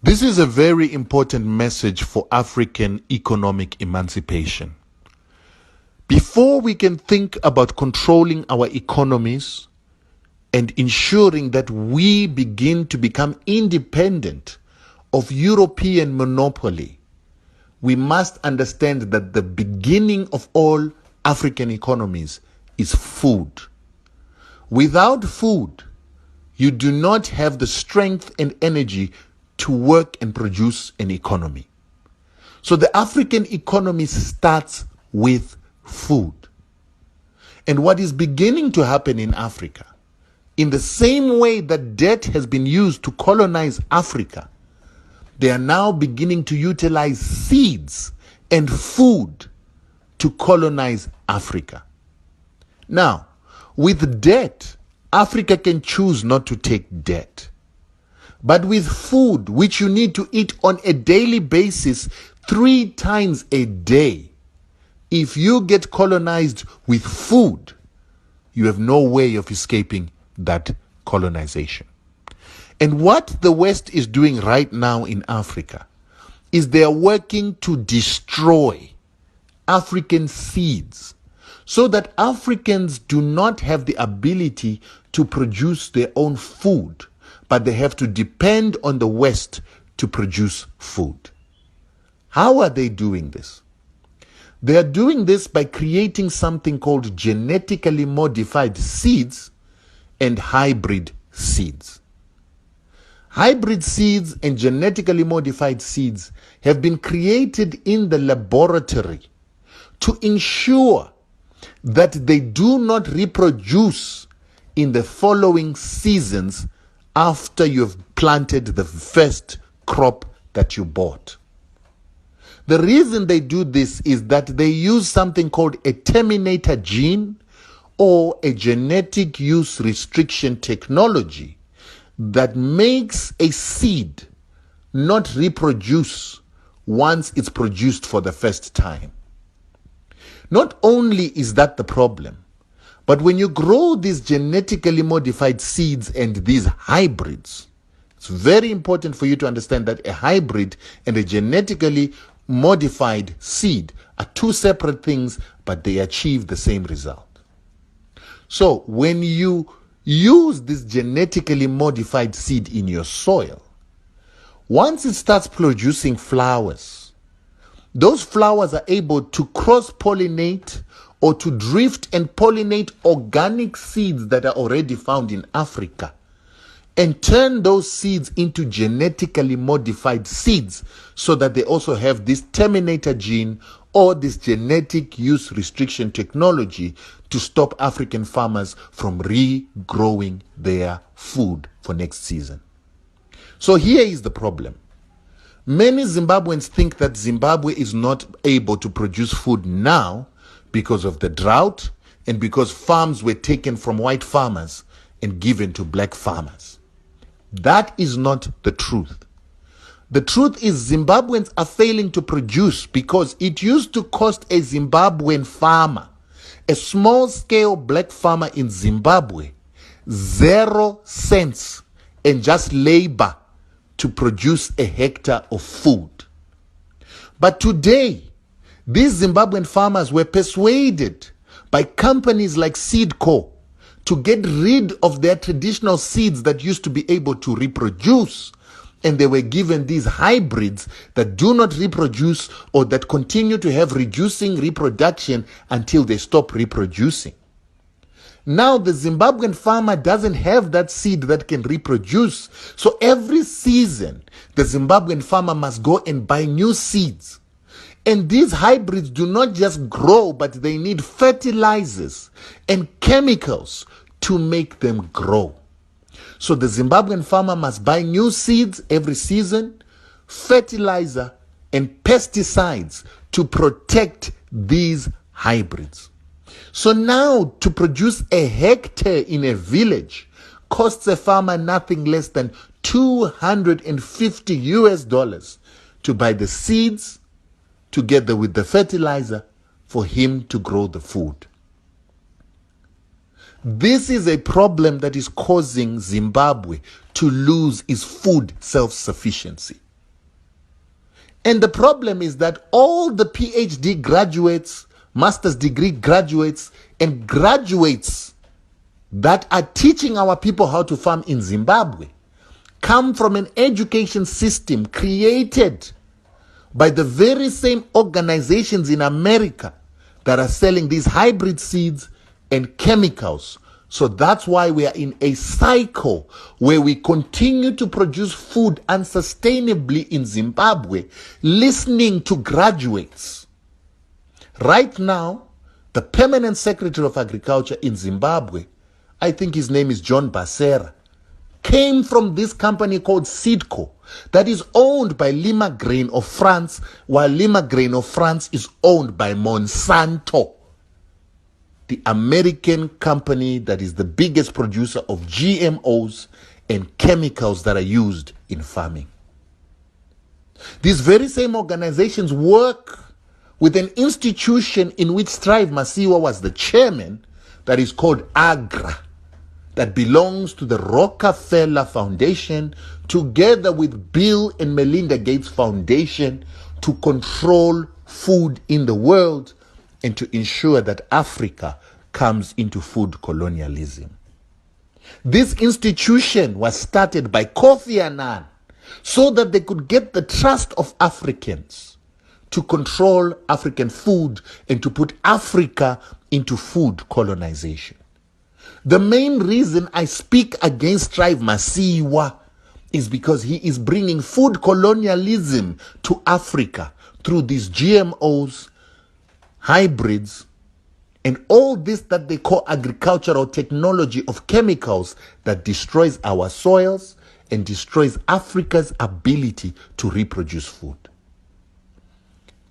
This is a very important message for African economic emancipation. Before we can think about controlling our economies and ensuring that we begin to become independent of European monopoly, we must understand that the beginning of all African economies is food. Without food, you do not have the strength and energy to work and produce an economy. So the African economy starts with food. And what is beginning to happen in Africa, in the same way that debt has been used to colonize Africa, they are now beginning to utilize seeds and food to colonize Africa. Now, with debt, Africa can choose not to take debt. But with food, which you need to eat on a daily basis, 3 times a day, if you get colonized with food, you have no way of escaping that colonization. And what the West is doing right now in Africa is they are working to destroy African seeds so that Africans do not have the ability to produce their own food, but they have to depend on the West to produce food. How are they doing this? They are doing this by creating something called genetically modified seeds and hybrid seeds. Hybrid seeds and genetically modified seeds have been created in the laboratory to ensure that they do not reproduce in the following seasons after you've planted the first crop that you bought. The reason they do this is that they use something called a terminator gene or a genetic use restriction technology that makes a seed not reproduce once it's produced for the first time. Not only is that the problem, but when you grow these genetically modified seeds and these hybrids, it's very important for you to understand that a hybrid and a genetically modified seed are 2 separate things, but they achieve the same result. So when you use this genetically modified seed in your soil, once it starts producing flowers, those flowers are able to cross-pollinate or to drift and pollinate organic seeds that are already found in Africa and turn those seeds into genetically modified seeds so that they also have this terminator gene or this genetic use restriction technology to stop African farmers from regrowing their food for next season. So here is the problem. Many Zimbabweans think that Zimbabwe is not able to produce food now because of the drought and because farms were taken from white farmers and given to black farmers. That is not the truth. The truth is Zimbabweans are failing to produce because it used to cost a Zimbabwean farmer, a small-scale black farmer in Zimbabwe, 0 cents and just labor to produce a hectare of food. But today, these Zimbabwean farmers were persuaded by companies like Seedco to get rid of their traditional seeds that used to be able to reproduce, and they were given these hybrids that do not reproduce or that continue to have reducing reproduction until they stop reproducing. Now the Zimbabwean farmer doesn't have that seed that can reproduce, so every season the Zimbabwean farmer must go and buy new seeds. And these hybrids do not just grow, but they need fertilizers and chemicals to make them grow. So the Zimbabwean farmer must buy new seeds every season, fertilizer and pesticides to protect these hybrids. So now to produce a hectare in a village costs a farmer nothing less than $250 to buy the seeds together with the fertilizer for him to grow the food. This is a problem that is causing Zimbabwe to lose its food self-sufficiency. And the problem is that all the PhD graduates, master's degree graduates, and graduates that are teaching our people how to farm in Zimbabwe come from an education system created by the very same organizations in America that are selling these hybrid seeds and chemicals. So that's why we are in a cycle where we continue to produce food unsustainably in Zimbabwe, listening to graduates. Right now, the permanent secretary of agriculture in Zimbabwe, I think his name is John Basera, came from this company called Seedco that is owned by Lima Grain of France, while Lima Grain of France is owned by Monsanto, the American company that is the biggest producer of GMOs and chemicals that are used in farming. These very same organizations work with an institution in which Strive Masiyiwa was the chairman, that is called AGRA, that belongs to the Rockefeller Foundation, together with Bill and Melinda Gates Foundation, to control food in the world and to ensure that Africa comes into food colonialism. This institution was started by Kofi Annan so that they could get the trust of Africans to control African food and to put Africa into food colonization. The main reason I speak against Strive Masiyiwa is because he is bringing food colonialism to Africa through these GMOs, hybrids, and all this that they call agricultural technology of chemicals that destroys our soils and destroys Africa's ability to reproduce food.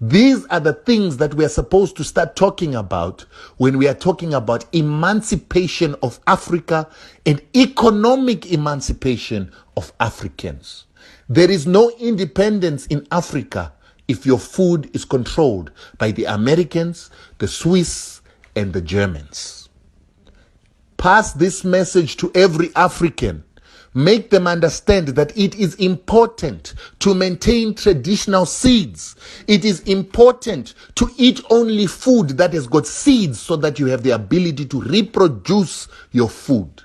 These are the things that we are supposed to start talking about when we are talking about emancipation of Africa and economic emancipation of Africans. There is no independence in Africa if your food is controlled by the Americans, the Swiss, and the Germans. Pass this message to every African. Make them understand that it is important to maintain traditional seeds. It is important to eat only food that has got seeds so that you have the ability to reproduce your food.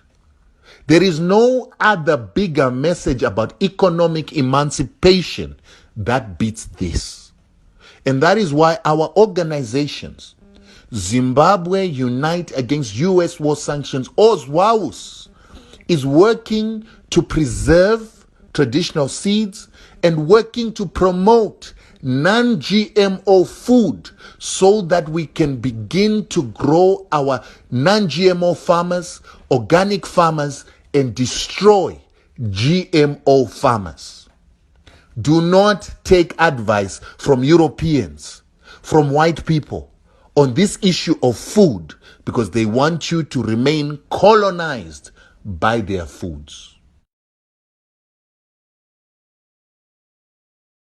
There is no other bigger message about economic emancipation that beats this. And that is why our organizations, Zimbabwe Unite Against U.S. War Sanctions, or ZWAUS, is working to preserve traditional seeds and working to promote non-GMO food so that we can begin to grow our non-GMO farmers, organic farmers, and destroy GMO farmers. Do not take advice from Europeans, from white people on this issue of food, because they want you to remain colonized by their foods.